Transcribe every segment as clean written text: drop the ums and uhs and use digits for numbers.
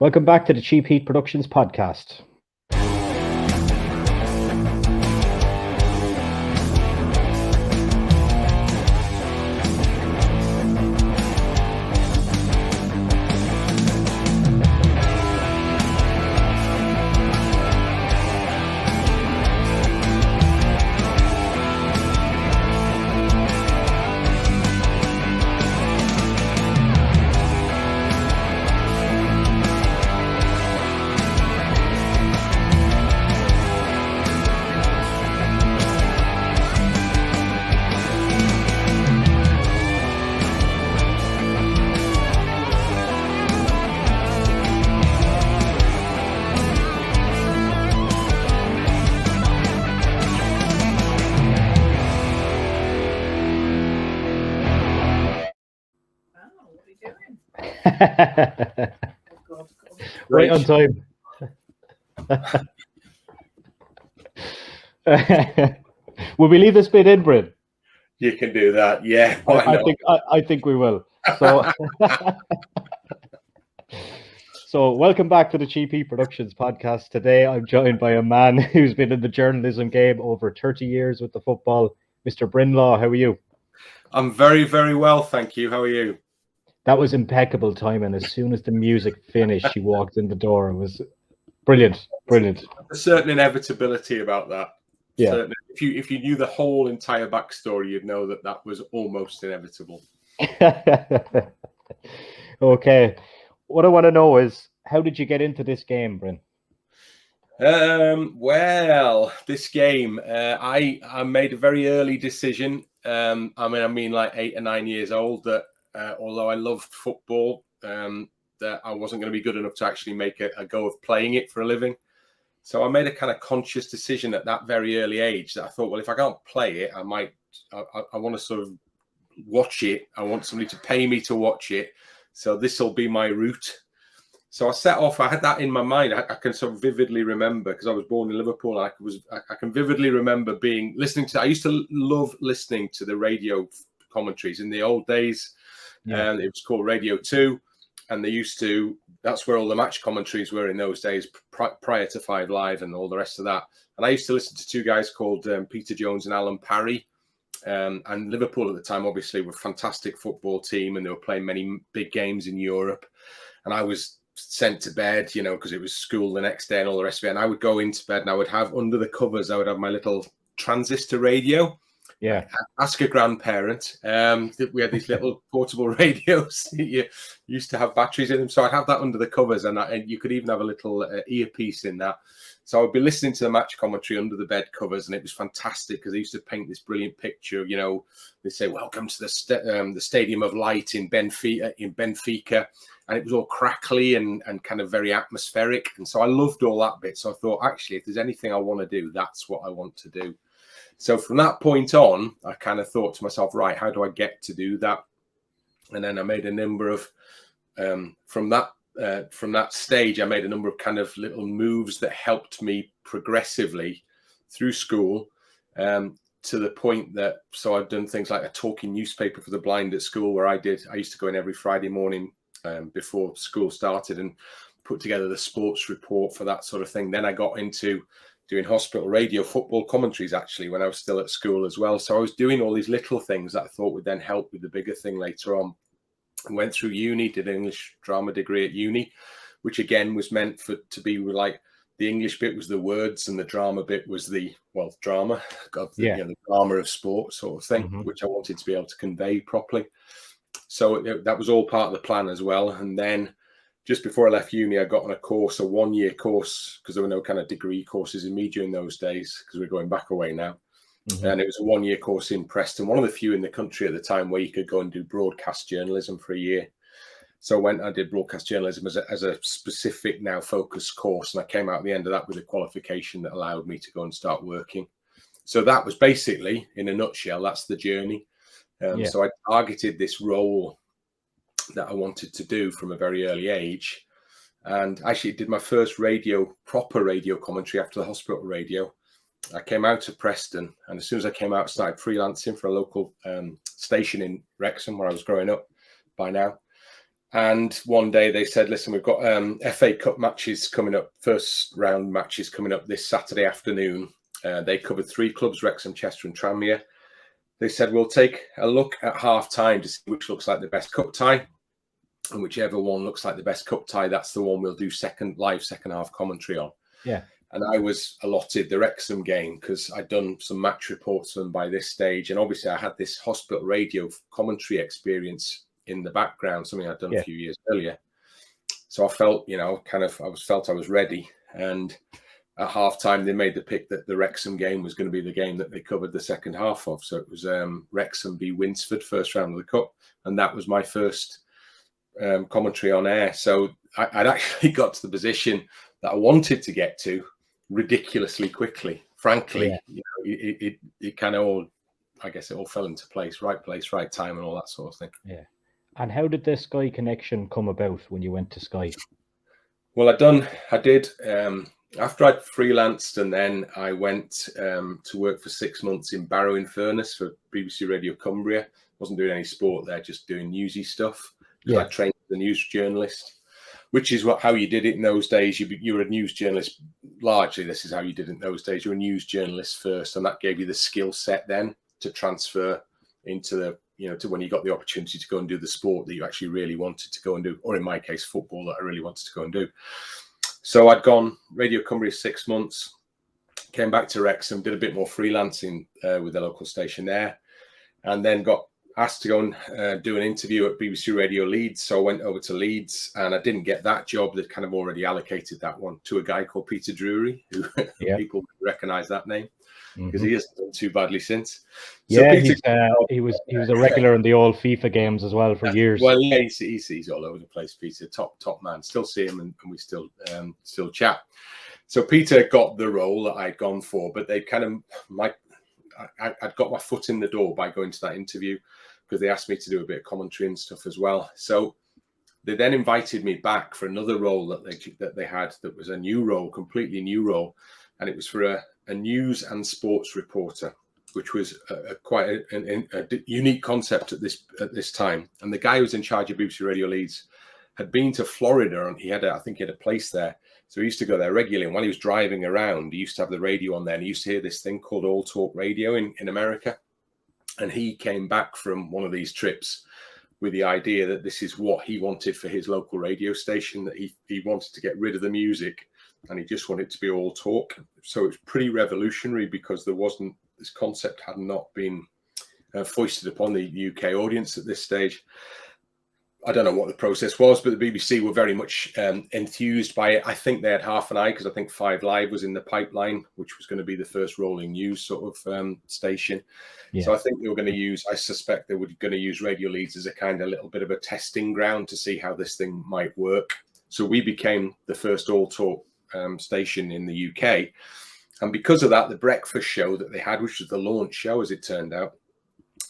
Welcome back to the Cheap Heat Productions podcast. Right on time. Will we leave this bit in, Bryn? You can do that, yeah. I think we will. So, so welcome back to the Cheap Heat Productions podcast. Today, I'm joined by a man who's been in the journalism game over 30 years with the football, Mr. Bryn Law. How are you? I'm very, very well, thank you. How are you? That was impeccable timing. As soon as the music finished, she walked in the door. It was brilliant, brilliant. There's a certain inevitability about that. Yeah. Certainly. If you knew the whole entire backstory, you'd know that was almost inevitable. Okay. What I want to know is, how did you get into this game, Bryn? Well, this game, I made a very early decision. I mean, like 8 or 9 years old, that although I loved football, that I wasn't going to be good enough to actually make a go of playing it for a living. So I made a kind of conscious decision at that very early age that I thought, well, if I can't play it, I want to sort of watch it. I want somebody to pay me to watch it. So this will be my route. So I set off. I had that in my mind. I can sort of vividly remember, because I was born in Liverpool. I can vividly remember listening to. I used to love listening to the radio commentaries in the old days. Yeah. And it was called Radio 2, and that's where all the match commentaries were in those days, prior to 5 Live and all the rest of that. And I used to listen to 2 guys called Peter Jones and Alan Parry. And Liverpool at the time, obviously, were a fantastic football team, and they were playing many big games in Europe. And I was sent to bed, because it was school the next day and all the rest of it. And I would go into bed, and I would have under the covers, I would have my little transistor radio. Yeah. Ask a grandparent. We had these little portable radios. You used to have batteries in them. So I'd have that under the covers, and you could even have a little earpiece in that. So I would be listening to the match commentary under the bed covers, and it was fantastic because they used to paint this brilliant picture. They say, "Welcome to the Stadium of Light in Benfica," and it was all crackly and kind of very atmospheric. And so I loved all that bit. So I thought, actually, if there's anything I want to do, that's what I want to do. So from that point on, I kind of thought to myself, right, how do I get to do that? And then I made a number of from that stage, I made a number of kind of little moves that helped me progressively through school, to the point that, so I've done things like a talking newspaper for the blind at school, where I used to go in every Friday morning before school started and put together the sports report for that sort of thing. Then I got into doing hospital radio football commentaries, actually, when I was still at school as well. So I was doing all these little things that I thought would then help with the bigger thing later on. I went through uni, did an English drama degree at uni, which again was meant to be like, the English bit was the words and the drama bit was the drama, the drama of sport sort of thing, which I wanted to be able to convey properly. So that was all part of the plan as well. And then just before I left uni, I got on a 1-year course, because there were no kind of degree courses in media in those days, because we're going back away now. And it was a 1-year course in Preston, one of the few in the country at the time where you could go and do broadcast journalism for a year. So I did broadcast journalism as a specific, now focused course, and I came out at the end of that with a qualification that allowed me to go and start working. So that was basically, in a nutshell, that's the journey. So I targeted this role that I wanted to do from a very early age, and actually did my first proper radio commentary after the hospital radio. I came out to Preston, and as soon as I came out, I started freelancing for a local station in Wrexham, where I was growing up by now. And one day they said, listen, we've got FA Cup matches coming up, first round matches coming up this Saturday afternoon. They covered 3 clubs, Wrexham, Chester and Tranmere. They said, we'll take a look at half time to see which looks like the best cup tie. And whichever one looks like the best cup tie, that's the one we'll do live second half commentary on. Yeah. And I was allotted the Wrexham game because I'd done some match reports for them by this stage. And obviously I had this hospital radio commentary experience in the background, something I'd done a few years earlier. So I felt, I was ready. And at half time, they made the pick that the Wrexham game was going to be the game that they covered the second half of. So it was Wrexham v Winsford, first round of the cup. And that was my first commentary on air. So I'd actually got to the position that I wanted to get to ridiculously quickly. Frankly, it kind of all, I guess it all fell into place, right time and all that sort of thing. Yeah. And how did the Sky connection come about when you went to Sky? Well, I did after I'd freelanced, and then I went to work for 6 months in Barrow-in-Furness for BBC Radio Cumbria. Wasn't doing any sport there, just doing newsy stuff. I trained as a news journalist, which is how you did it in those days. You were a news journalist. Largely, this is how you did it in those days. You were a news journalist first, and that gave you the skill set then to transfer into the, to when you got the opportunity to go and do the sport that you actually really wanted to go and do, or in my case, football that I really wanted to go and do. So I'd gone Radio Cumbria 6 months, came back to Wrexham, did a bit more freelancing with the local station there, and then got asked to go and do an interview at BBC Radio Leeds. So I went over to Leeds, and I didn't get that job. They'd kind of already allocated that one to a guy called Peter Drury, who people recognise that name because he hasn't done too badly since. So he was a regular in the old FIFA games as well for years. Well, yeah, he's all over the place. Peter, top man. Still see him, and we still chat. So Peter got the role that I'd gone for, but they kind of I'd got my foot in the door by going to that interview because they asked me to do a bit of commentary and stuff as well. So they then invited me back for another role that they had that was a new role, completely new role, and it was for a news and sports reporter, which was quite a unique concept at this time. And the guy who was in charge of BBC Radio Leeds had been to Florida, and I think he had a place there. So he used to go there regularly. And while he was driving around, he used to have the radio on there, and he used to hear this thing called All Talk Radio in America. And he came back from one of these trips with the idea that this is what he wanted for his local radio station, that he wanted to get rid of the music and he just wanted it to be all talk. So it's pretty revolutionary because this concept had not been foisted upon the UK audience at this stage. I don't know what the process was, but the BBC were very much enthused by it. I think they had half an eye because I think 5 Live was in the pipeline, which was going to be the first rolling news sort of station. Yeah. So I think they were going to I suspect they were going to use Radio Leeds as a kind of little bit of a testing ground to see how this thing might work. So we became the first all talk station in the UK. And because of that, the breakfast show that they had, which was the launch show, as it turned out,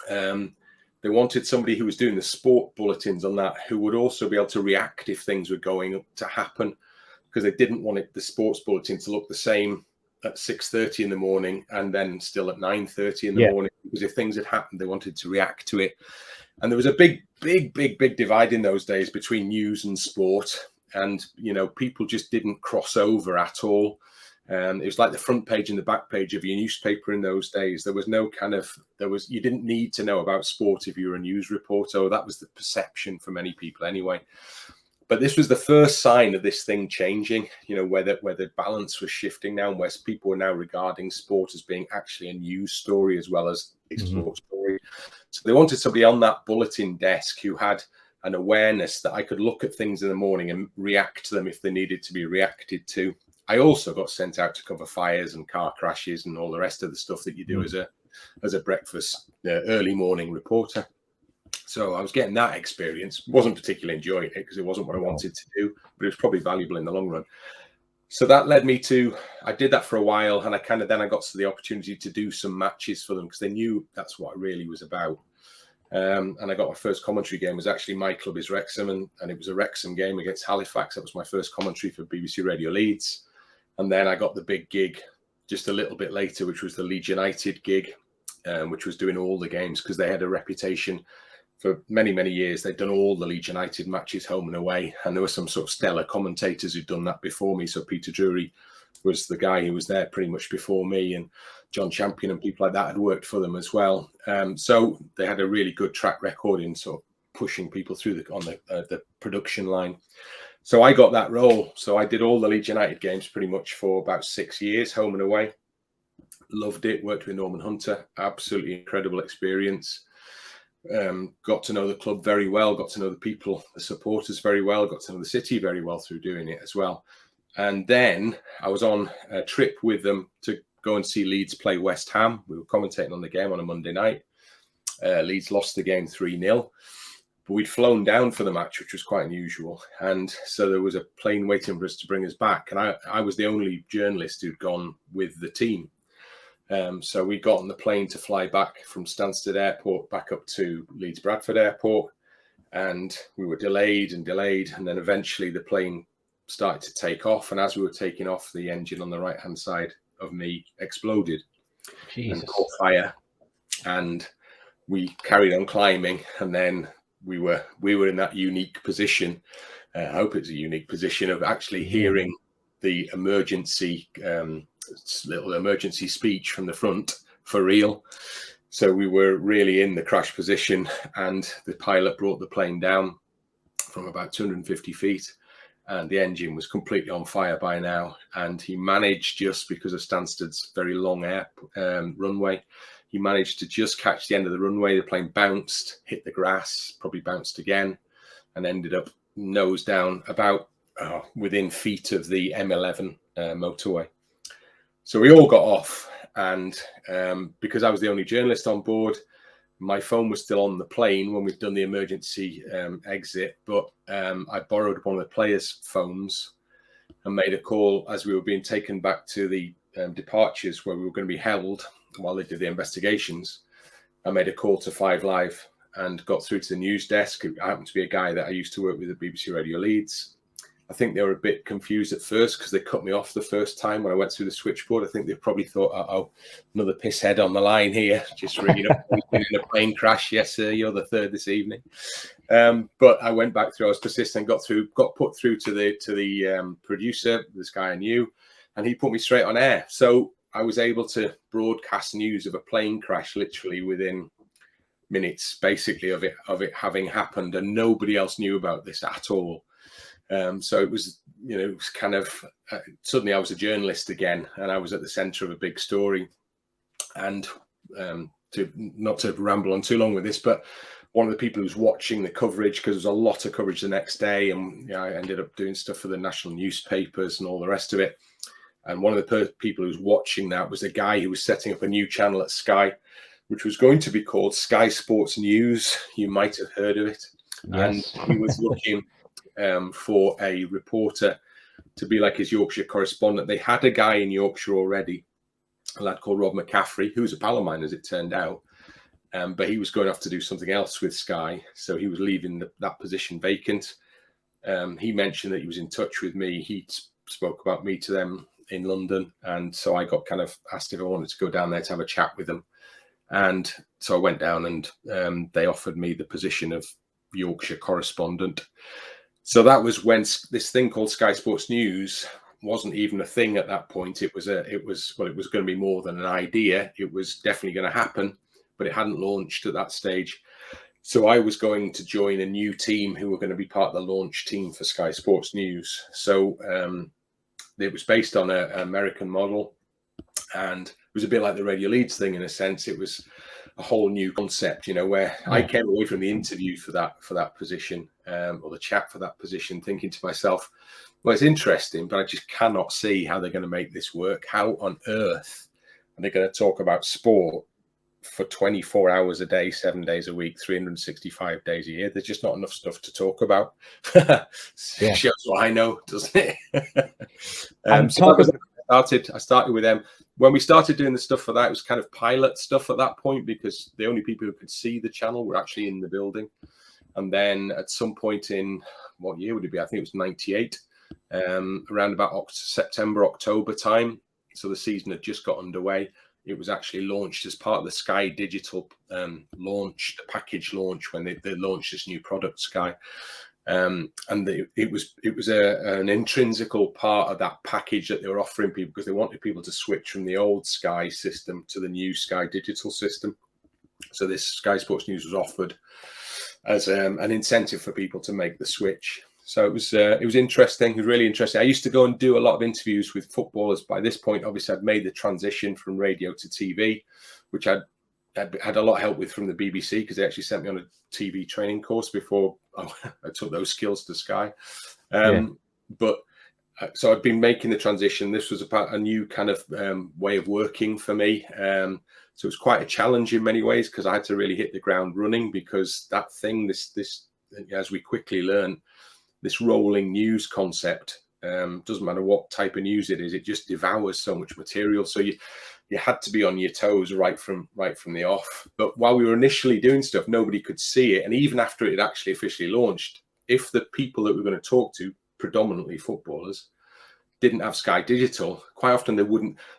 they wanted somebody who was doing the sport bulletins on that, who would also be able to react if things were going to happen, because they didn't want the sports bulletin to look the same at 6:30 in the morning and then still at 9:30 in the morning, because if things had happened, they wanted to react to it. And there was a big divide in those days between news and sport. And, people just didn't cross over at all. It was like the front page and the back page of your newspaper in those days. There was no you didn't need to know about sport if you were a news reporter. That was the perception for many people anyway. But this was the first sign of this thing changing, where the balance was shifting now, and where people were now regarding sport as being actually a news story as well as a sport story. So they wanted somebody on that bulletin desk who had an awareness that I could look at things in the morning and react to them if they needed to be reacted to. I also got sent out to cover fires and car crashes and all the rest of the stuff that you do as a breakfast early morning reporter. So I was getting that experience. Wasn't particularly enjoying it because it wasn't what I wanted to do, but it was probably valuable in the long run. So that led me to, I did that for a while, and I got to the opportunity to do some matches for them because they knew that's what it really was about. And I got my first commentary game. It was actually my club is Wrexham, and it was a Wrexham game against Halifax. That was my first commentary for BBC Radio Leeds. And then I got the big gig just a little bit later, which was the Leeds United gig, which was doing all the games because they had a reputation for many, many years, they'd done all the Leeds United matches home and away. And there were some sort of stellar commentators who'd done that before me. So Peter Drury was the guy who was there pretty much before me, and John Champion and people like that had worked for them as well. So they had a really good track record in sort of pushing people through on the production line. So I got that role. So I did all the Leeds United games pretty much for about 6 years, home and away. Loved it. Worked with Norman Hunter. Absolutely incredible experience. Got to know the club very well. Got to know the people, the supporters very well. Got to know the city very well through doing it as well. And then I was on a trip with them to go and see Leeds play West Ham. We were commentating on the game on a Monday night. Leeds lost the game 3-0. But we'd flown down for the match, which was quite unusual. And so there was a plane waiting for us to bring us back. And I was the only journalist who'd gone with the team. So we got on the plane to fly back from Stansted Airport back up to Leeds Bradford Airport. And we were delayed. And then eventually the plane started to take off. And as we were taking off, the engine on the right-hand side of me exploded. Jesus. And caught fire. And we carried on climbing. And then we were in that unique position. I hope it's a unique position of actually hearing the emergency little emergency speech from the front for real. So we were really in the crash position, and the pilot brought the plane down from about 250 feet, and the engine was completely on fire by now. And he managed, just because of Stansted's very long runway, he managed to just catch the end of the runway. The plane bounced, hit the grass, probably bounced again, and ended up nose down about within feet of the M11 motorway. So we all got off, and because I was the only journalist on board, my phone was still on the plane when we'd done the emergency exit, but I borrowed one of the players' phones and made a call as we were being taken back to the departures where we were going to be held while they did the investigations. I made a call to 5 Live and got through to the news desk. It happened to be a guy that I used to work with at BBC Radio Leeds. I think they were a bit confused at first because they cut me off the first time when I went through the switchboard. I think they probably thought, oh, another pisshead on the line here, just ringing up in a plane crash. Yes, sir, you're the third this evening. But I went back through. I was persistent. Got put through to the producer, this guy I knew, and he put me straight on air. So I was able to broadcast news of a plane crash literally within minutes, basically, of it having happened, and nobody else knew about this at all. So it was, it was kind of suddenly I was a journalist again, and I was at the centre of a big story. And not to ramble on too long with this, but one of the people who was watching the coverage, because there was a lot of coverage the next day, and I ended up doing stuff for the national newspapers and all the rest of it. And one of the people who was watching that was a guy who was setting up a new channel at Sky, which was going to be called Sky Sports News. You might have heard of it. Yes. And he was looking for a reporter to be like his Yorkshire correspondent. They had a guy in Yorkshire already, a lad called Rob McCaffrey, who was a pal of mine, as it turned out. But he was going off to do something else with Sky. So he was leaving that position vacant. He mentioned that he was in touch with me. He spoke about me to them in London. And so I got kind of asked if I wanted to go down there to have a chat with them. And so I went down, and they offered me the position of Yorkshire correspondent. So that was when this thing called Sky Sports News wasn't even a thing at that point. It was going to be more than an idea. It was definitely going to happen, but it hadn't launched at that stage. So I was going to join a new team who were going to be part of the launch team for Sky Sports News. So it was based on an American model, and it was a bit like the Radio Leeds thing in a sense. It was a whole new concept, where I came away from the interview for that position, or the chat for that position, thinking to myself, well, it's interesting, but I just cannot see how they're going to make this work. How on earth are they going to talk about sport for 24 hours a day, 7 days a week, 365 days a year? There's just not enough stuff to talk about. Shows what I know, doesn't it? I started with them. When we started doing the stuff for that, it was kind of pilot stuff at that point, because the only people who could see the channel were actually in the building. And then at some point in, what year would it be? I think it was 98, around about September, October time. So the season had just got underway. it was actually launched as part of the Sky Digital launch, the package launch, when they launched this new product, Sky. And it was an intrinsical part of that package that they were offering people, because they wanted people to switch from the old Sky system to the new Sky Digital system. So this Sky Sports News was offered as an incentive for people to make the switch. So it was interesting. It was really interesting. I used to go and do a lot of interviews with footballers. By this point, obviously, I'd made the transition from radio to TV, which I'd had a lot of help with from the BBC, because they actually sent me on a TV training course before I took those skills to Sky. But so I'd been making the transition. This was a new kind of way of working for me. So it was quite a challenge in many ways, because I had to really hit the ground running, because that thing, this as we quickly learn, this rolling news concept, doesn't matter what type of news it is, it just devours so much material. So you had to be on your toes right from the off. But while we were initially doing stuff, nobody could see it. And even after it actually officially launched, if the people that we were going to talk to, predominantly footballers, didn't have Sky Digital, quite often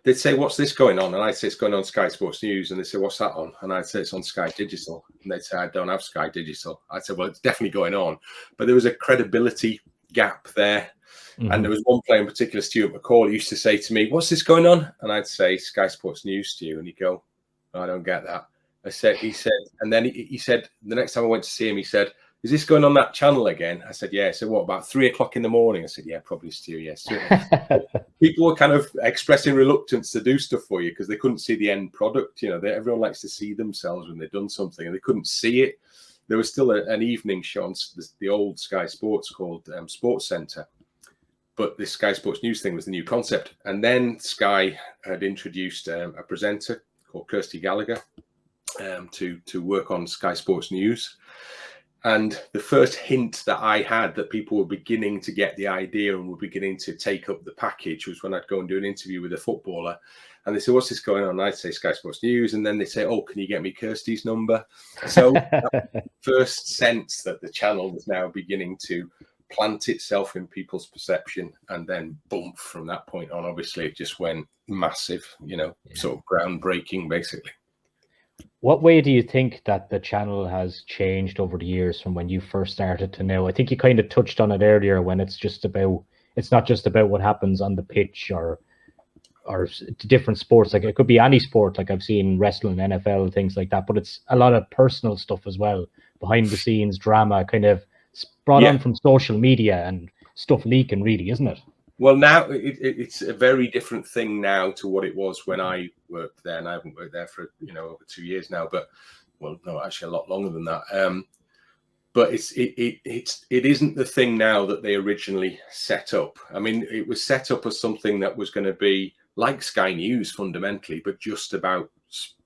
they'd say, "What's this going on?" And I'd say, "It's going on Sky Sports News." And they'd say, "What's that on?" And I'd say, "It's on Sky Digital." And they'd say, "I don't have Sky Digital." I'd say, "Well, it's definitely going on." But there was a credibility gap there. Mm-hmm. And there was one player in particular, Stuart McCall, used to say to me, "What's this going on?" And I'd say, "Sky Sports News," to you. And he'd go, "Oh, I don't get that." He said, and then he said, the next time I went to see him, he said, "Is this going on that channel again?" I said, "Yeah." So what, about 3 o'clock in the morning? I said, "Yeah, probably, Stu, yes." People were kind of expressing reluctance to do stuff for you, because they couldn't see the end product. You know, everyone likes to see themselves when they've done something, and they couldn't see it. There was still an evening show on the old Sky Sports called Sports Centre. But this Sky Sports News thing was the new concept. And then Sky had introduced a presenter called Kirsty Gallagher to work on Sky Sports News. And the first hint that I had that people were beginning to get the idea and were beginning to take up the package was when I'd go and do an interview with a footballer. And they say, "What's this going on?" And I'd say, "Sky Sports News." And then they say, "Oh, can you get me Kirsty's number?" So first sense that the channel was now beginning to plant itself in people's perception. And then boom, from that point on, obviously it just went massive, sort of groundbreaking, basically. What way do you think that the channel has changed over the years from when you first started to now? I think you kind of touched on it earlier, when it's not just about what happens on the pitch or different sports. Like, it could be any sport. Like, I've seen wrestling, NFL, things like that, but it's a lot of personal stuff as well, behind the scenes drama, kind of brought on from social media and stuff leaking, really, isn't it? Well, now it's a very different thing now to what it was when I worked there, and I haven't worked there for over 2 years now. But no, actually a lot longer than that. But it isn't the thing now that they originally set up. I mean, it was set up as something that was going to be like Sky News fundamentally, but just about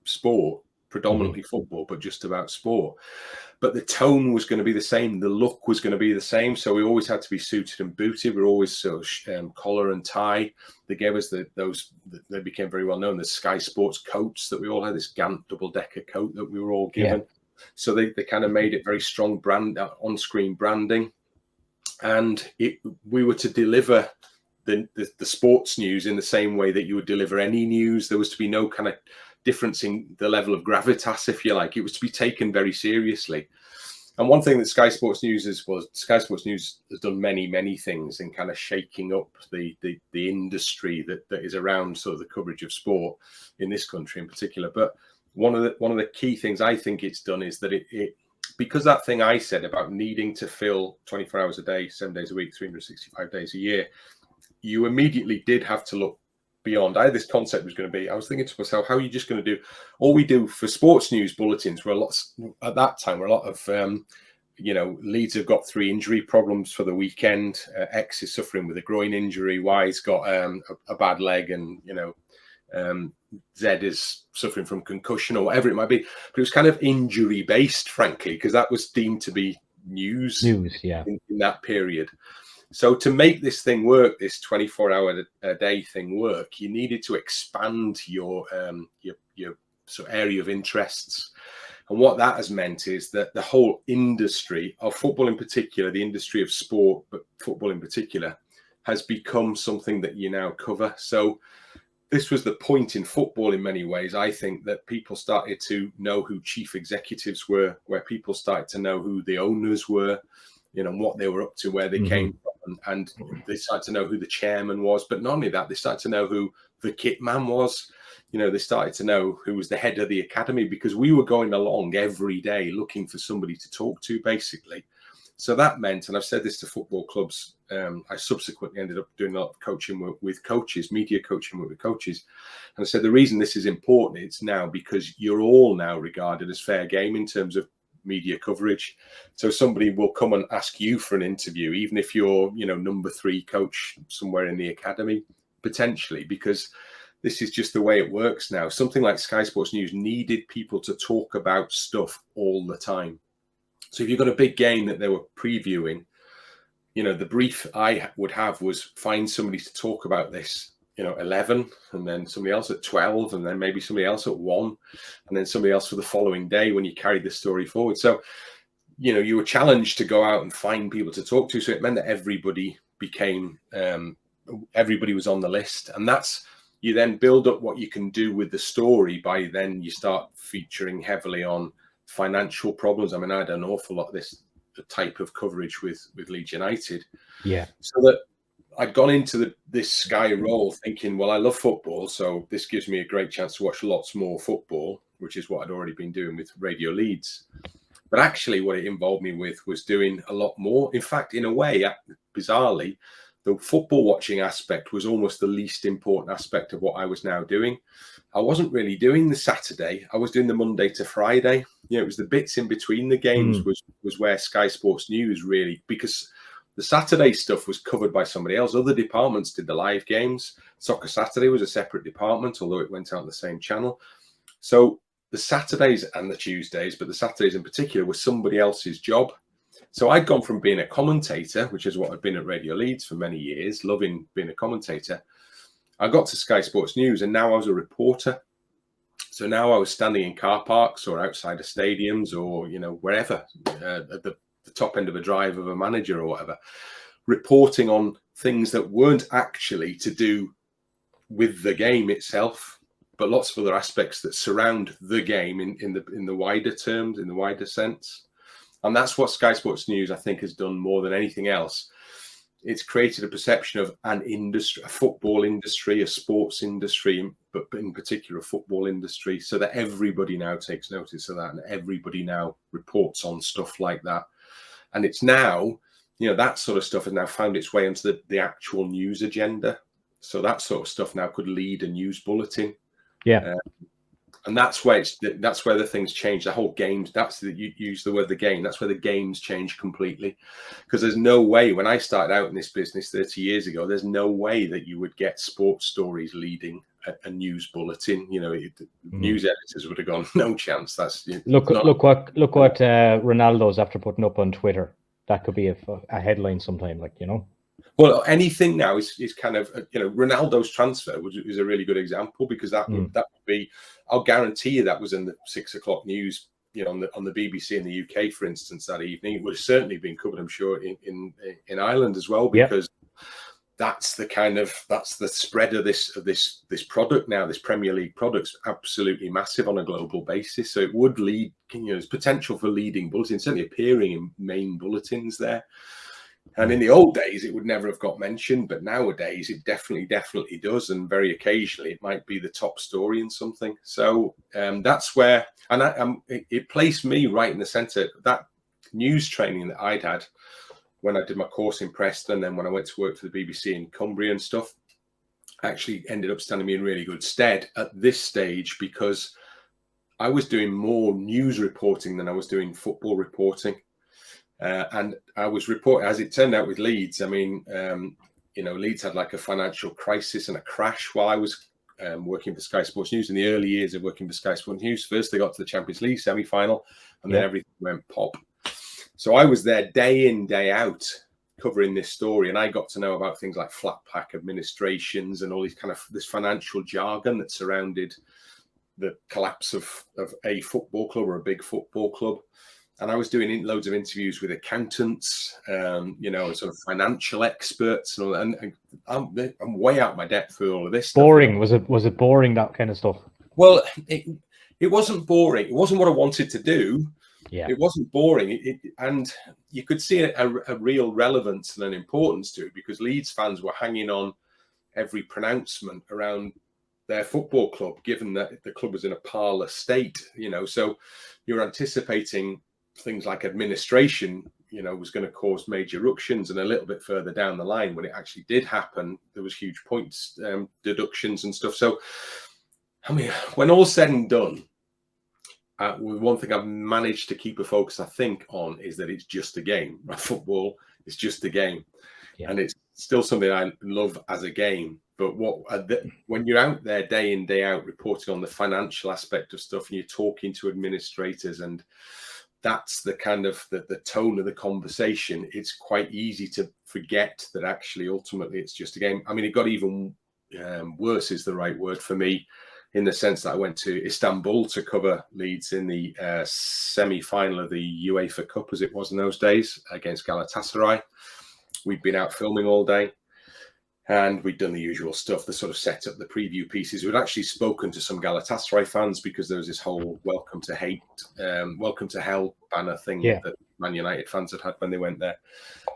sport, predominantly football, but just about sport. But the tone was going to be the same. The look was going to be the same. So we always had to be suited and booted. We were always sort of collar and tie. They gave us they became very well known, the Sky Sports coats that we all had, this Gant double-decker coat that we were all given. Yeah. So they kind of made it very strong brand, on-screen branding. And we were to deliver the sports news in the same way that you would deliver any news. There was to be no kind of difference in the level of gravitas, if you like. It was to be taken very seriously. And one thing that Sky Sports News has done many things in kind of shaking up the industry that is around sort of the coverage of sport in this country in particular. But one of the key things I think it's done is that it because that thing I said about needing to fill 24 hours a day, 7 days a week, 365 days a year, you immediately did have to look beyond. I had this concept was going to be, I was thinking to myself, how are you just going to do all we do for sports news bulletins? Were at that time, were a lot of, Leeds have got 3 injury problems for the weekend. X is suffering with a groin injury. Y's got a bad leg, and Z is suffering from concussion or whatever it might be. But it was kind of injury based, frankly, because that was deemed to be news in that period. So to make this thing work, this 24-hour a day thing work, you needed to expand your sort of area of interests. And what that has meant is that the whole industry of football in particular, the industry of sport, but football in particular, has become something that you now cover. So this was the point in football in many ways, I think, that people started to know who chief executives were, where people started to know who the owners were, you know, what they were up to, where they came from, and they started to know who the chairman was. But not only that, they started to know who the kit man was. You know, they started to know who was the head of the academy, because we were going along every day looking for somebody to talk to, basically. So that meant, and I've said this to football clubs, I subsequently ended up doing a lot of coaching work with coaches, media coaching work with coaches. And I said, the reason this is important, it's now because you're all now regarded as fair game in terms of media coverage. So somebody will come and ask you for an interview, even if you're, you know, number 3 coach somewhere in the academy, potentially, because this is just the way it works now. Something like Sky Sports News needed people to talk about stuff all the time. So if you've got a big game that they were previewing, you know, the brief I would have was find somebody to talk about this, you know, 11, and then somebody else at 12, and then maybe somebody else at 1, and then somebody else for the following day when you carried the story forward. So, you know, you were challenged to go out and find people to talk to. So it meant that everybody became, everybody was on the list. And that's, you then build up what you can do with the story by then you start featuring heavily on financial problems. I mean, I had an awful lot of this type of coverage with Leeds United. Yeah. So that I'd gone into this Sky role thinking, well, I love football, so this gives me a great chance to watch lots more football, which is what I'd already been doing with Radio Leeds. But actually what it involved me with was doing a lot more. In fact, in a way, bizarrely, the football watching aspect was almost the least important aspect of what I was now doing. I wasn't really doing the Saturday. I was doing the Monday to Friday. You know, it was the bits in between the games was where Sky Sports News really, because the Saturday stuff was covered by somebody else. Other departments did the live games. Soccer Saturday was a separate department, although it went out on the same channel. So the Saturdays and the Tuesdays, but the Saturdays in particular, was somebody else's job. So I'd gone from being a commentator, which is what I'd been at Radio Leeds for many years, loving being a commentator. I got to Sky Sports News, and now I was a reporter. So now I was standing in car parks or outside of stadiums or, you know, wherever, at the top end of a drive of a manager or whatever, reporting on things that weren't actually to do with the game itself, but lots of other aspects that surround the game in the wider terms, in the wider sense. And that's what Sky Sports News, I think, has done more than anything else. It's created a perception of an industry, a football industry, a sports industry, but in particular a football industry, so that everybody now takes notice of that and everybody now reports on stuff like that. And it's now, you know, that sort of stuff has now found its way into the actual news agenda. So that sort of stuff now could lead a news bulletin. Yeah. And that's where the things change. The whole game. You use the word the game. That's where the games change completely. Because there's no way, when I started out in this business 30 years ago, there's no way that you would get sports stories leading a news bulletin. You know, news editors would have gone, no chance. That's look what Ronaldo's after putting up on Twitter. That could be a headline sometime, like, you know. Well, anything now is kind of, you know, Ronaldo's transfer is a really good example, because that would be, I'll guarantee you that was in the 6 o'clock news, you know, on the BBC in the UK, for instance, that evening. It would have certainly been covered, I'm sure, in Ireland as well, because that's the spread of this product now. This Premier League product's absolutely massive on a global basis. So it would lead, you know, there's potential for leading bulletins, certainly appearing in main bulletins there. And in the old days, it would never have got mentioned, but nowadays it definitely does. And very occasionally it might be the top story in something. So that's where, and it placed me right in the center. That news training that I'd had when I did my course in Preston, and then when I went to work for the BBC in Cumbria and stuff, actually ended up standing me in really good stead at this stage, because I was doing more news reporting than I was doing football reporting. And I was reporting, as it turned out with Leeds, I mean, you know, Leeds had like a financial crisis and a crash while I was working for Sky Sports News in the early years of working for Sky Sports News. First, they got to the Champions League semi-final, and then everything went pop. So I was there day in, day out covering this story, and I got to know about things like flat pack administrations and all these kind of this financial jargon that surrounded the collapse of a football club or a big football club. And I was doing loads of interviews with accountants, you know, sort of financial experts, and I'm way out my depth for all of this stuff. Boring? Was it boring, that kind of stuff? Well, it wasn't boring. It wasn't what I wanted to do. Yeah. It wasn't boring. And you could see a real relevance and an importance to it, because Leeds fans were hanging on every pronouncement around their football club, given that the club was in a parlous state, you know. So you're anticipating things like administration, you know, was going to cause major ructions, and a little bit further down the line, when it actually did happen, there was huge points deductions and stuff. So, I mean, when all's said and done, one thing I've managed to keep a focus, I think, on is that it's just a game. Football is just a game, and it's still something I love as a game. But when you're out there day in, day out, reporting on the financial aspect of stuff, and you're talking to administrators, and that's the kind of the tone of the conversation, it's quite easy to forget that actually ultimately it's just a game. I mean, it got even worse is the right word for me, in the sense that I went to Istanbul to cover Leeds in the semi-final of the UEFA Cup, as it was in those days, against Galatasaray. We'd been out filming all day, and we'd done the usual stuff, the sort of set up, the preview pieces. We'd actually spoken to some Galatasaray fans, because there was this whole welcome to hell banner thing that Man United fans had when they went there.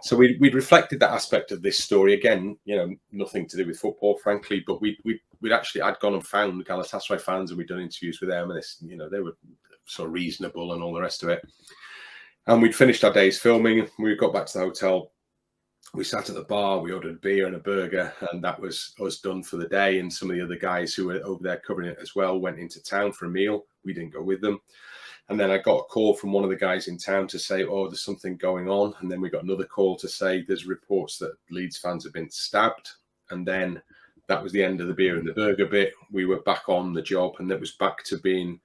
So we'd reflected that aspect of this story. Again, you know, nothing to do with football, frankly, but I'd gone and found Galatasaray fans, and we'd done interviews with them, and this, you know, they were sort of reasonable and all the rest of it. And we'd finished our day's filming. We got back to the hotel. We sat at the bar, we ordered a beer and a burger, and that was us done for the day. And some of the other guys who were over there covering it as well went into town for a meal. We didn't go with them. And then I got a call from one of the guys in town to say, oh, there's something going on. And then we got another call to say there's reports that Leeds fans have been stabbed. And then that was the end of the beer and the burger bit. We were back on the job, and it was back to being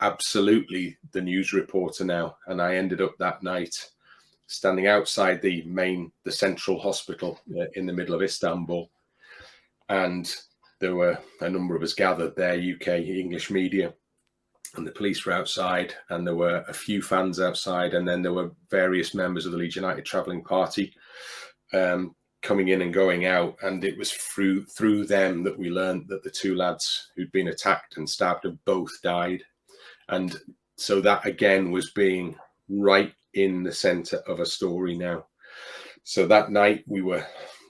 absolutely the news reporter now. And I ended up that night standing outside the central hospital in the middle of Istanbul. And there were a number of us gathered there, UK, English media, and the police were outside, and there were a few fans outside, and then there were various members of the Leeds United travelling party coming in and going out. And it was through them that we learned that the two lads who'd been attacked and stabbed had both died. And so that again was being right in the center of a story now. So that night we were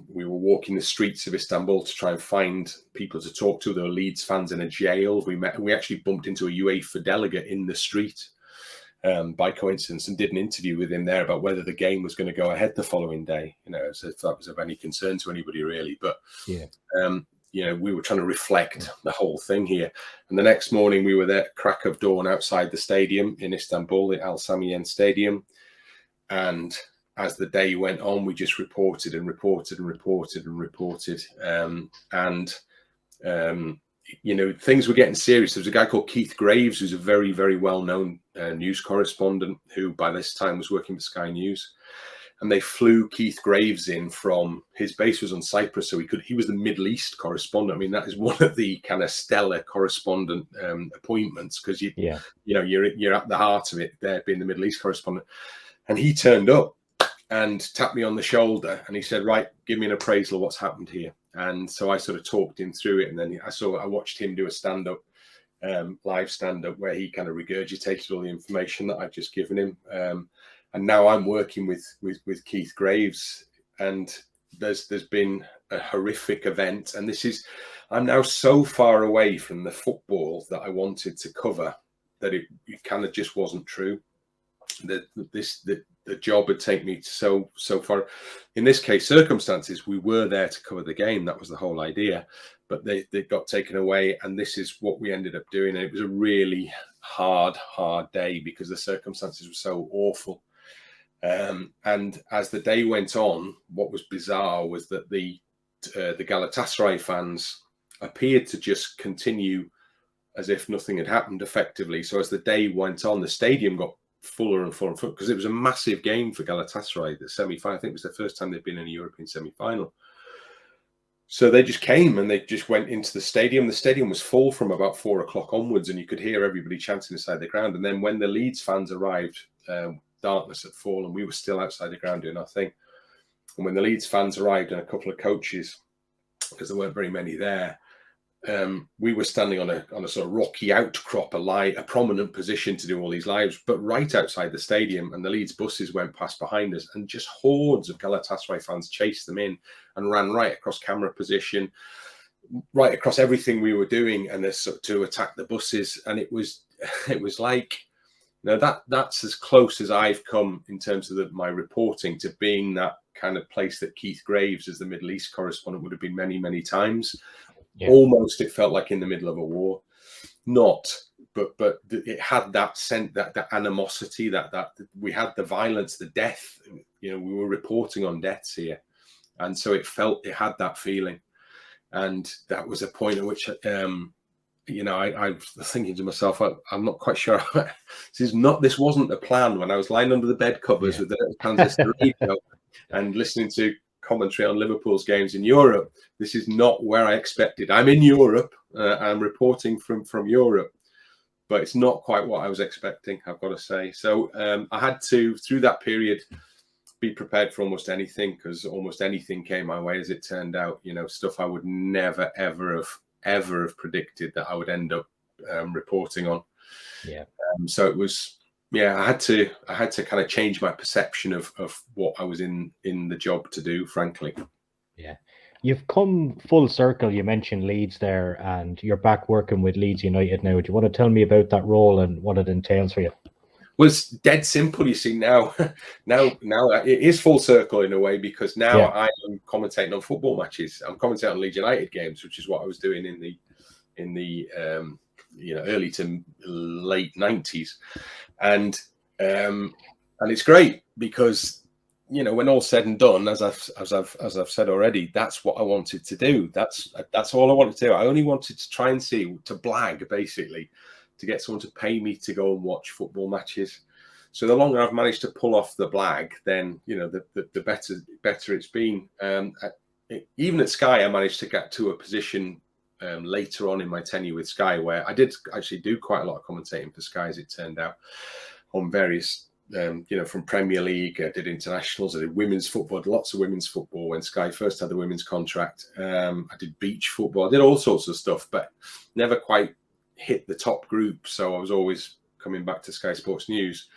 walking the streets of Istanbul to try and find people to talk to. There were Leeds fans in a jail. We actually bumped into a UEFA delegate in the street by coincidence, and did an interview with him there about whether the game was going to go ahead the following day, you know, as if that was of any concern to anybody really. But you know, we were trying to reflect the whole thing here. And the next morning we were there at crack of dawn outside the stadium in Istanbul, the Al Samiyen Stadium. And as the day went on, we just reported and reported and reported and reported. You know, things were getting serious. There was a guy called Keith Graves, who's a very, very well-known news correspondent, who by this time was working for Sky News. And they flew Keith Graves in from, his base was on Cyprus, so he was the Middle East correspondent. I mean, that is one of the kind of stellar correspondent appointments, because you know, you're at the heart of it there, being the Middle East correspondent. And he turned up and tapped me on the shoulder, and he said, right, give me an appraisal of what's happened here. And so I sort of talked him through it, and then I watched him do a stand-up, live stand-up, where he kind of regurgitated all the information that I've just given him. And now I'm working with Keith Graves, and there's been a horrific event, and I'm now so far away from the football that I wanted to cover that it kind of just wasn't true. The job had taken me so far. In this case, circumstances, we were there to cover the game. That was the whole idea, but they got taken away, and this is what we ended up doing. And it was a really hard day, because the circumstances were so awful. And as the day went on, what was bizarre was that the Galatasaray fans appeared to just continue as if nothing had happened, effectively. So as the day went on, the stadium got fuller and fuller and fuller, because it was a massive game for Galatasaray. The semi-final, I think it was the first time they'd been in a European semi-final. So they just came and they just went into the stadium. The stadium was full from about 4 o'clock onwards, and you could hear everybody chanting inside the ground. And then when the Leeds fans arrived, darkness had fallen. We were still outside the ground doing our thing. And when the Leeds fans arrived and a couple of coaches, because there weren't very many there, we were standing on a sort of rocky outcrop, a prominent position to do all these lives, but right outside the stadium. And the Leeds buses went past behind us, and just hordes of Galatasaray fans chased them in and ran right across camera position, right across everything we were doing, and to attack the buses. And it was like, that's as close as I've come in terms of my reporting to being that kind of place that Keith Graves, as the Middle East correspondent, would have been many, many times. Yeah. Almost, it felt like in the middle of a war. Not, but it had that sense, that animosity, that we had the violence, the death. We were reporting on deaths here, and so it had that feeling. And that was a point at which, I was thinking to myself, I'm not quite sure. This wasn't the plan. When I was lying under the bed covers with the little transistor radio and listening to commentary on Liverpool's games in Europe, this is not where I expected. I'm in Europe. I'm reporting from Europe, but it's not quite what I was expecting, I've got to say. So I had to, through that period, be prepared for almost anything, because almost anything came my way, as it turned out. Stuff I would never ever have predicted that I would end up reporting on. So it was, I had to kind of change my perception of what I was in the job to do, frankly. You've come full circle. You mentioned Leeds there, and you're back working with Leeds United now. Do you want to tell me about that role and what it entails for you? Well, it's dead simple. You see, now it is full circle in a way, because now I am commentating on football matches. I'm commentating on Leeds United games, which is what I was doing in the early to late 90s, and it's great because when all's said and done, as I've said already, that's what I wanted to do. That's all I wanted to do. I only wanted to try and to blag, basically, to get someone to pay me to go and watch football matches. So the longer I've managed to pull off the blag, then the better it's been. Even at Sky, I managed to get to a position later on in my tenure with Sky where I did actually do quite a lot of commentating for Sky, as it turned out, on various from Premier League. I did internationals, I did women's football, lots of women's football when Sky first had the women's contract. I did beach football, I did all sorts of stuff, but never quite hit the top group. So I was always coming back to Sky Sports News.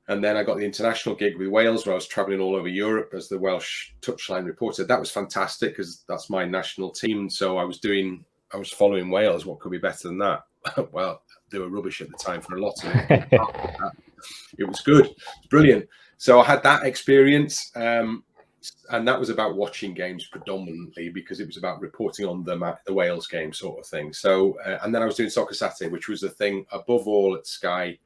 And then I got the international gig with Wales, where I was traveling all over Europe as the Welsh touchline reporter. That was fantastic, because that's my national team. So I was following Wales. What could be better than that? Well, they were rubbish at the time for a lot of it. It was good. It was brilliant. So I had that experience. And that was about watching games predominantly, because it was about reporting on the Wales game sort of thing. So, and then I was doing Soccer Saturday, which was the thing above all at Sky.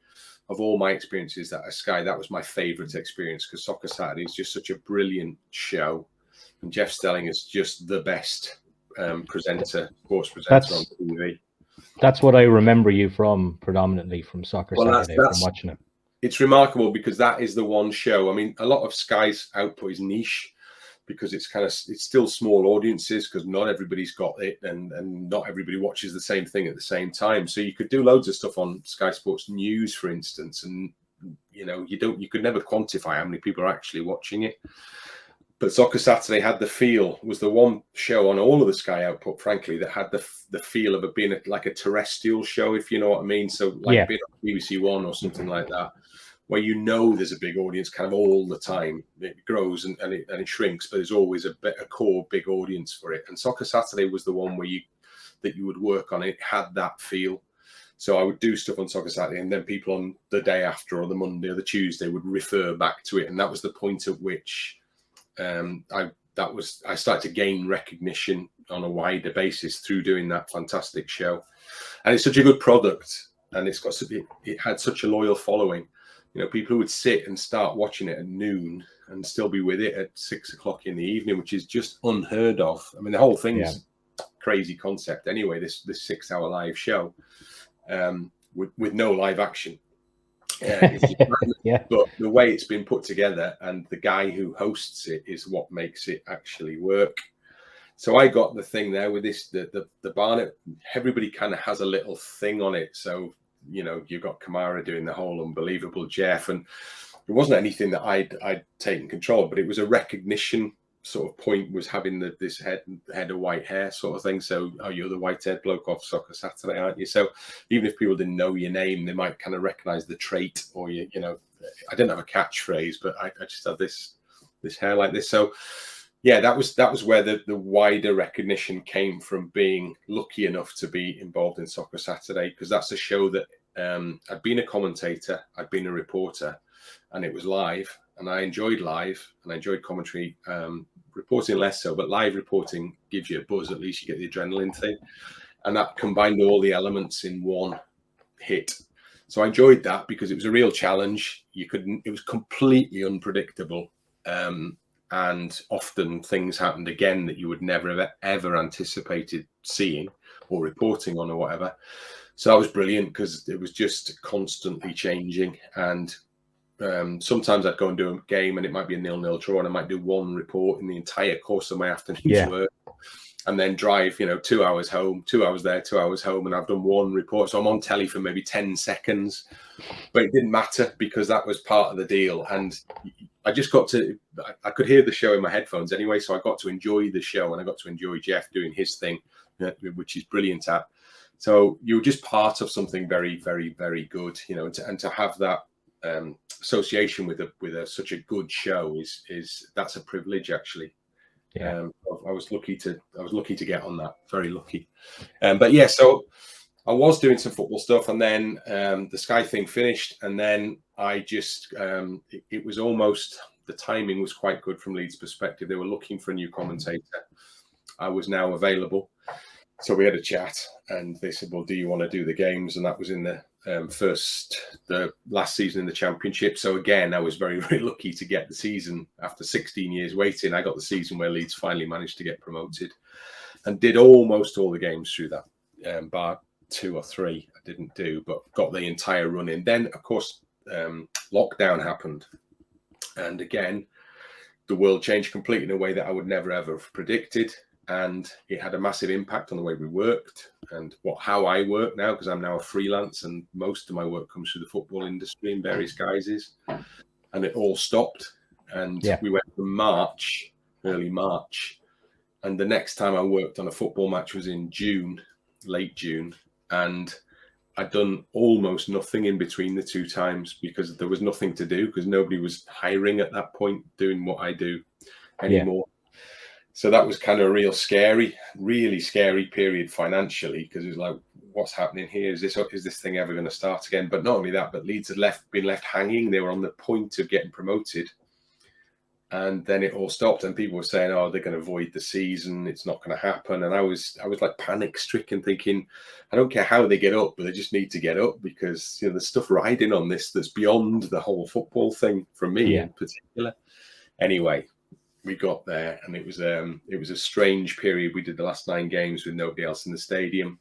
Of all my experiences at Sky, that was my favourite experience, because Soccer Saturday is just such a brilliant show. And Jeff Stelling is just the best sports presenter on TV. That's what I remember you from, predominantly from Soccer Saturday, from watching it. It's remarkable, because that is the one show. I mean, a lot of Sky's output is niche, because it's still small audiences, because not everybody's got it, and not everybody watches the same thing at the same time. So you could do loads of stuff on Sky Sports News, for instance, and you could never quantify how many people are actually watching it. But Soccer Saturday was the one show on all of the Sky output, frankly, that had the feel of it being like a terrestrial show, if you know what I mean. So like being on BBC One or something like that, where there's a big audience kind of all the time. It grows and it shrinks, but there's always a core big audience for it. And Soccer Saturday was the one where you would work on it. It had that feel. So I would do stuff on Soccer Saturday, and then people on the day after, or the Monday or the Tuesday, would refer back to it. And that was the point at which I started to gain recognition on a wider basis through doing that fantastic show. And it's such a good product, and it had such a loyal following. People who would sit and start watching it at noon and still be with it at 6 o'clock in the evening, which is just unheard of. I mean, the whole thing's a crazy concept anyway, this 6-hour live show with no live action. But the way it's been put together and the guy who hosts it is what makes it actually work. So I got the thing there with this, the Barnet, everybody kind of has a little thing on it. So, you've got Kamara doing the whole unbelievable Jeff, and it wasn't anything that I'd taken control of, but it was a recognition sort of point, was having this head of white hair sort of thing. So, oh, you're the white-haired bloke off Soccer Saturday, aren't you? So even if people didn't know your name, they might kind of recognize the trait, or you know, I didn't have a catchphrase, but I just had this hair like this. So yeah, that was where the wider recognition came from, being lucky enough to be involved in Soccer Saturday, because that's a show that I'd been a commentator, I'd been a reporter, and it was live, and I enjoyed live, and I enjoyed commentary. Reporting less so, but live reporting gives you a buzz. At least you get the adrenaline thing, and that combined all the elements in one hit. So I enjoyed that because it was a real challenge. It was completely unpredictable, and often things happened again that you would never have ever anticipated seeing or reporting on or whatever. So that was brilliant because it was just constantly changing. And sometimes I'd go and do a game and it might be a 0-0 draw, and I might do one report in the entire course of my afternoon's work, and then drive, 2 hours home, 2 hours there, 2 hours home, and I've done one report. So I'm on telly for maybe 10 seconds, but it didn't matter because that was part of the deal. And I just I could hear the show in my headphones anyway. So I got to enjoy the show, and I got to enjoy Jeff doing his thing, which he's brilliant at. So you're just part of something very, very, very good, and to have that association with such a good show that's a privilege, actually. I was lucky to get on that, very lucky. But yeah, so I was doing some football stuff, and then the Sky thing finished, and then I just it was almost, the timing was quite good from Leeds' perspective. They were looking for a new commentator. I was now available, so we had a chat, and they said, well, do you want to do the games? And that was in the last season in the Championship. So again, I was very, very lucky to get the season after 16 years waiting. I got the season where Leeds finally managed to get promoted, and did almost all the games through that, bar 2 or 3 I didn't do, but got the entire run in. Then, of course, lockdown happened, and again, the world changed completely in a way that I would never ever have predicted. And it had a massive impact on the way we worked and how I work now, because I'm now a freelance, and most of my work comes through the football industry in various guises. And it all stopped. And we went from early March. And the next time I worked on a football match was in June, late June. And I'd done almost nothing in between the two times because there was nothing to do, because nobody was hiring at that point doing what I do anymore. So that was kind of a really scary period financially, because it was like, what's happening here? Is this thing ever going to start again? But not only that, but Leeds had been left hanging. They were on the point of getting promoted, and then it all stopped. And people were saying, "Oh, they're going to void the season. It's not going to happen." And I was like panic stricken, thinking, I don't care how they get up, but they just need to get up, because there's stuff riding on this that's beyond the whole football thing for me in particular. Anyway, we got there, and it was a strange period. We did the last 9 games with nobody else in the stadium,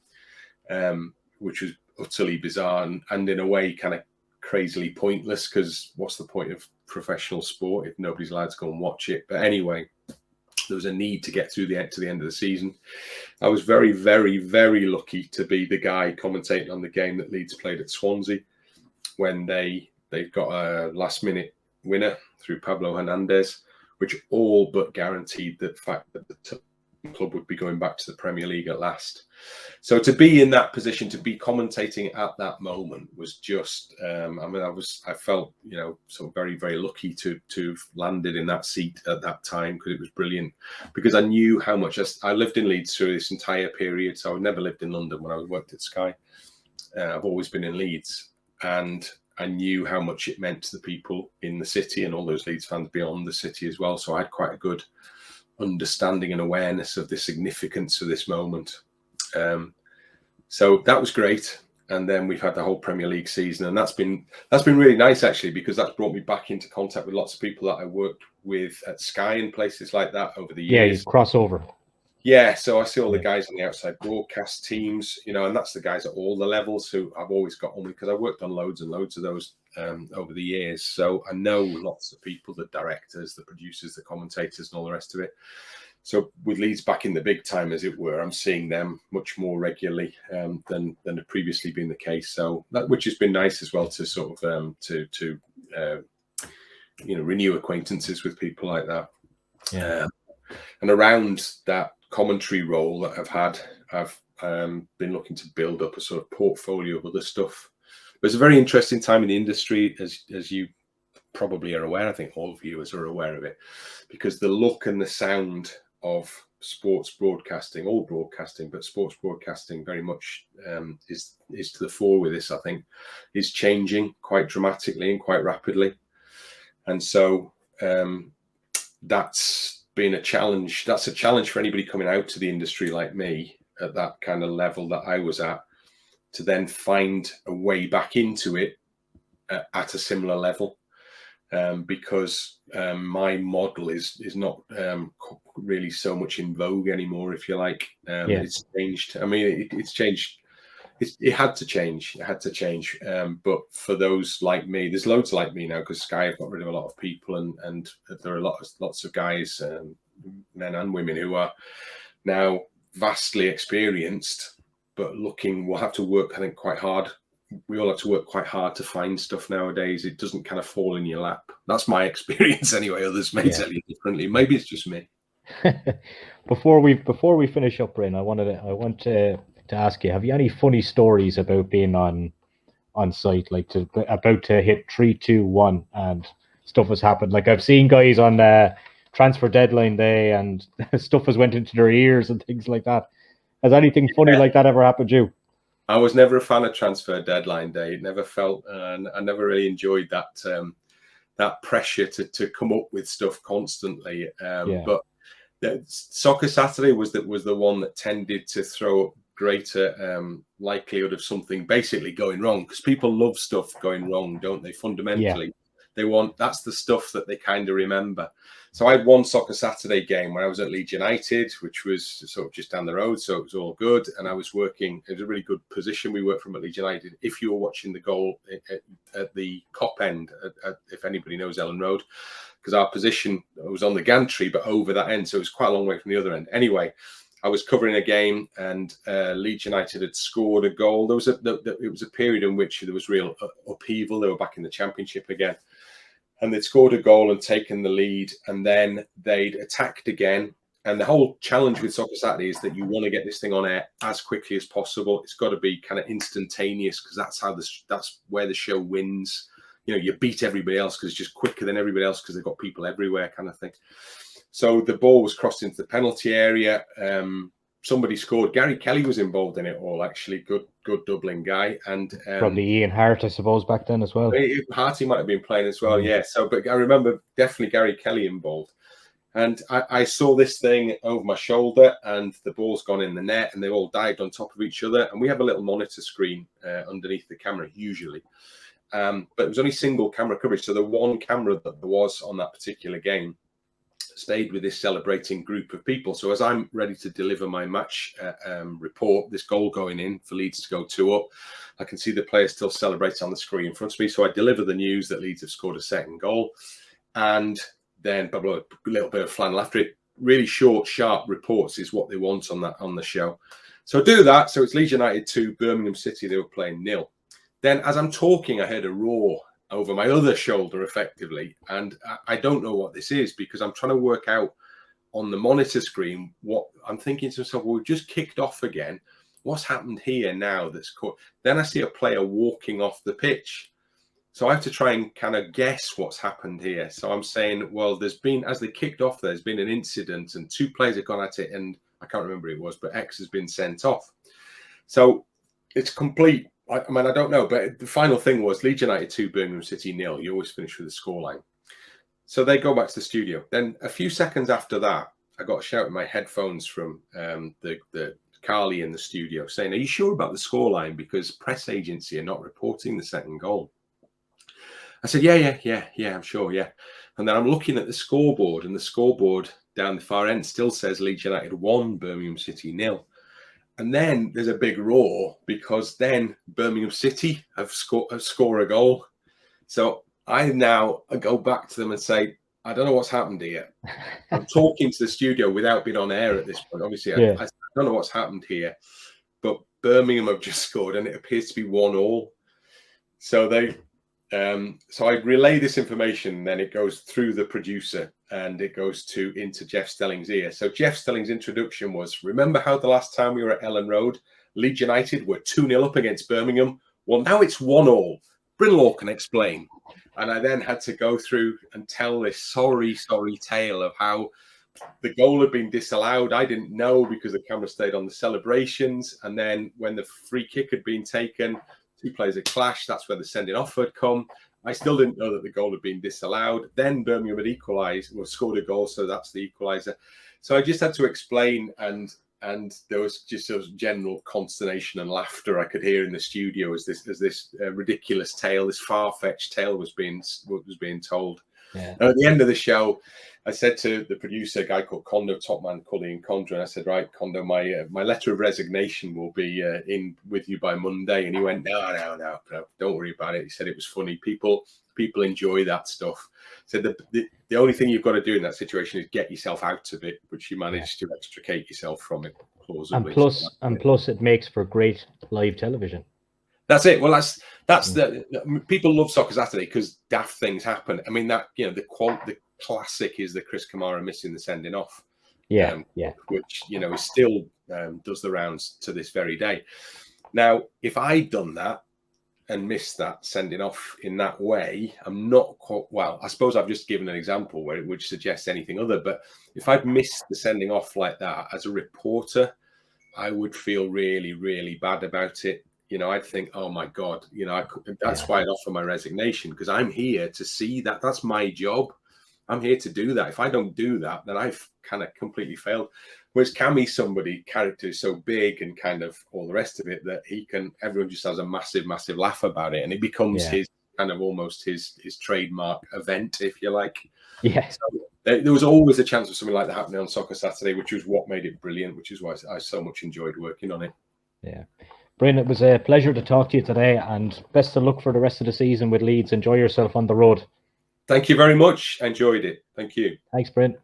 which was utterly bizarre and in a way kind of crazily pointless, because what's the point of professional sport if nobody's allowed to go and watch it? But anyway, there was a need to get to the end of the season. I was very, very, very lucky to be the guy commentating on the game that Leeds played at Swansea, when they got a last minute winner through Pablo Hernandez, which all but guaranteed the fact that the club would be going back to the Premier League at last. So to be in that position, to be commentating at that moment, was just, I felt, so very, very lucky to have landed in that seat at that time, because it was brilliant, because I knew how much I lived in Leeds through this entire period. So I never lived in London when I worked at Sky. I've always been in Leeds, and I knew how much it meant to the people in the city and all those Leeds fans beyond the city as well. So I had quite a good understanding and awareness of the significance of this moment. So that was great. And then we've had the whole Premier League season, and that's been really nice, actually, because that's brought me back into contact with lots of people that I worked with at Sky and places like that over the years. Yeah, crossover. Yeah, so I see all the guys on the outside broadcast teams, and that's the guys at all the levels who I've always got on, because I worked on loads and loads of those over the years. So I know lots of people, the directors, the producers, the commentators, and all the rest of it. So with Leeds back in the big time, as it were, I'm seeing them much more regularly than had previously been the case. So which has been nice as well, to sort of renew acquaintances with people like that. Yeah. And around that commentary role that I've been looking to build up a sort of portfolio of other stuff. But it's a very interesting time in the industry, as you probably are aware. I think all viewers are aware of it, because the look and the sound of sports broadcasting, all broadcasting, but sports broadcasting very much is to the fore with this. I think is changing quite dramatically and quite rapidly, and so that's been a challenge. That's a challenge for anybody coming out to the industry like me at that kind of level that I was at, to then find a way back into it at a similar level. Because my model is not really so much in vogue anymore, if you like. It's changed. I mean, it's changed. It had to change. It had to change. But for those like me, there's loads like me now, because Sky have got rid of a lot of people, and there are lots of guys, men and women, who are now vastly experienced, but will have to work, I think, quite hard. We all have to work quite hard to find stuff nowadays. It doesn't kind of fall in your lap. That's my experience anyway. Others may tell you differently. Maybe it's just me. Before we finish up, Bryn, I want to ask you: have you any funny stories about being on site, like about to hit 3, 2, 1, and stuff has happened? Like, I've seen guys on transfer deadline day, and stuff has went into their ears and things like that. Has anything funny like that ever happened to you? I was never a fan of transfer deadline day. It never felt, and I never really enjoyed that pressure to come up with stuff constantly. But Soccer Saturday was the one that tended to throw up greater likelihood of something basically going wrong, because people love stuff going wrong, don't they? Fundamentally, that's the stuff that they kind of remember. So I had one Soccer Saturday game where I was at Leeds United, which was sort of just down the road, so it was all good. And I was working, it was a really good position we worked from at Leeds United. If you were watching the goal at the Cop end, if anybody knows Ellen Road, because our position was on the gantry, but over that end, so it was quite a long way from the other end. Anyway, I was covering a game, and Leeds United had scored a goal. It was a period in which there was real upheaval. They were back in the Championship again. And they'd scored a goal and taken the lead, and then they'd attacked again. And the whole challenge with Soccer Saturday is that you want to get this thing on air as quickly as possible. It's got to be kind of instantaneous, because that's where the show wins. You beat everybody else because it's just quicker than everybody else, because they've got people everywhere, kind of thing. So the ball was crossed into the penalty area. Somebody scored. Gary Kelly was involved in it all, actually. Good Dublin guy. And probably Ian Hart, I suppose, back then as well. Harty might have been playing as well, yeah. So, but I remember definitely Gary Kelly involved. And I saw this thing over my shoulder, and the ball's gone in the net, and they all dived on top of each other. And we have a little monitor screen underneath the camera, usually. But it was only single camera coverage. So the one camera that there was on that particular game stayed with this celebrating group of people. So as I'm ready to deliver my match report, this goal going in for Leeds to go 2-up, I can see the players still celebrate on the screen in front of me. So I deliver the news that Leeds have scored a second goal, and then a little bit of flannel after it. Really short, sharp reports is what they want on the show. So I do that. So it's Leeds United 2, Birmingham City. They were playing 0. Then as I'm talking, I heard a roar over my other shoulder, effectively. And I don't know what this is, because I'm trying to work out on the monitor screen what I'm thinking to myself. Well, we've just kicked off again. What's happened here now that's caught? Then I see a player walking off the pitch. So I have to try and kind of guess what's happened here. So I'm saying, well, as they kicked off, there's been an incident and 2 players have gone at it, and I can't remember who it was, but X has been sent off. So it's complete. I mean, I don't know, but the final thing was Leeds United 2, Birmingham City 0. You always finish with a scoreline. So they go back to the studio. Then a few seconds after that, I got a shout in my headphones from the Carly in the studio saying, "Are you sure about the scoreline? Because press agency are not reporting the second goal." I said, yeah, I'm sure, yeah. And then I'm looking at the scoreboard, and the scoreboard down the far end still says Leeds United 1, Birmingham City 0. And then there's a big roar, because then Birmingham City have score a goal. So I go back to them and say, I don't know what's happened here. I'm talking to the studio without being on air at this point. Obviously, I don't know what's happened here. But Birmingham have just scored, and it appears to be 1-1. So So I relay this information, then it goes through the producer and it goes into Jeff Stelling's ear. So Jeff Stelling's introduction was, remember how the last time we were at Ellen Road, Leeds United were 2-0 up against Birmingham? Well, now it's 1-1. Bryn Law can explain. And I then had to go through and tell this sorry tale of how the goal had been disallowed. I didn't know because the camera stayed on the celebrations. And then when the free kick had been taken, two players had clashed. That's where the sending off had come. I still didn't know that the goal had been disallowed. Then Birmingham had equalised, or scored a goal, so that's the equaliser. So I just had to explain, and there was just a general consternation and laughter I could hear in the studio as this ridiculous tale, this far-fetched tale was being told. Yeah. And at the end of the show, I said to the producer, a guy called Kondo, top man Colleen Condra, and I said, right, Kondo, my letter of resignation will be in with you by Monday. And he went, no, don't worry about it. He said it was funny. People enjoy that stuff. He said the only thing you've got to do in that situation is get yourself out of it, which you managed to extricate yourself from it plausibly. And plus, it makes for great live television. That's it. Well, that's the people love Soccer Saturday because daft things happen. I mean, that, you know, the classic is the Chris Kamara missing the sending off. Yeah. Which, you know, is still does the rounds to this very day. Now, if I'd done that and missed that sending off in that way, I'm not quite, well, I suppose I've just given an example where it would suggest anything other, but if I'd missed the sending off like that as a reporter, I would feel really, really bad about it. You know, I'd think, oh my God, you know, that's why I'd offer my resignation, because I'm here to see that. That's my job. I'm here to do that. If I don't do that, then I've kind of completely failed. Whereas Cammy's somebody, character is so big and kind of all the rest of it that everyone just has a massive, massive laugh about it. And it becomes his kind of almost his trademark event, if you like. Yeah. So there was always a chance of something like that happening on Soccer Saturday, which was what made it brilliant, which is why I so much enjoyed working on it. Yeah. Bryn, it was a pleasure to talk to you today, and best of luck for the rest of the season with Leeds. Enjoy yourself on the road. Thank you very much. I enjoyed it. Thank you. Thanks, Bryn.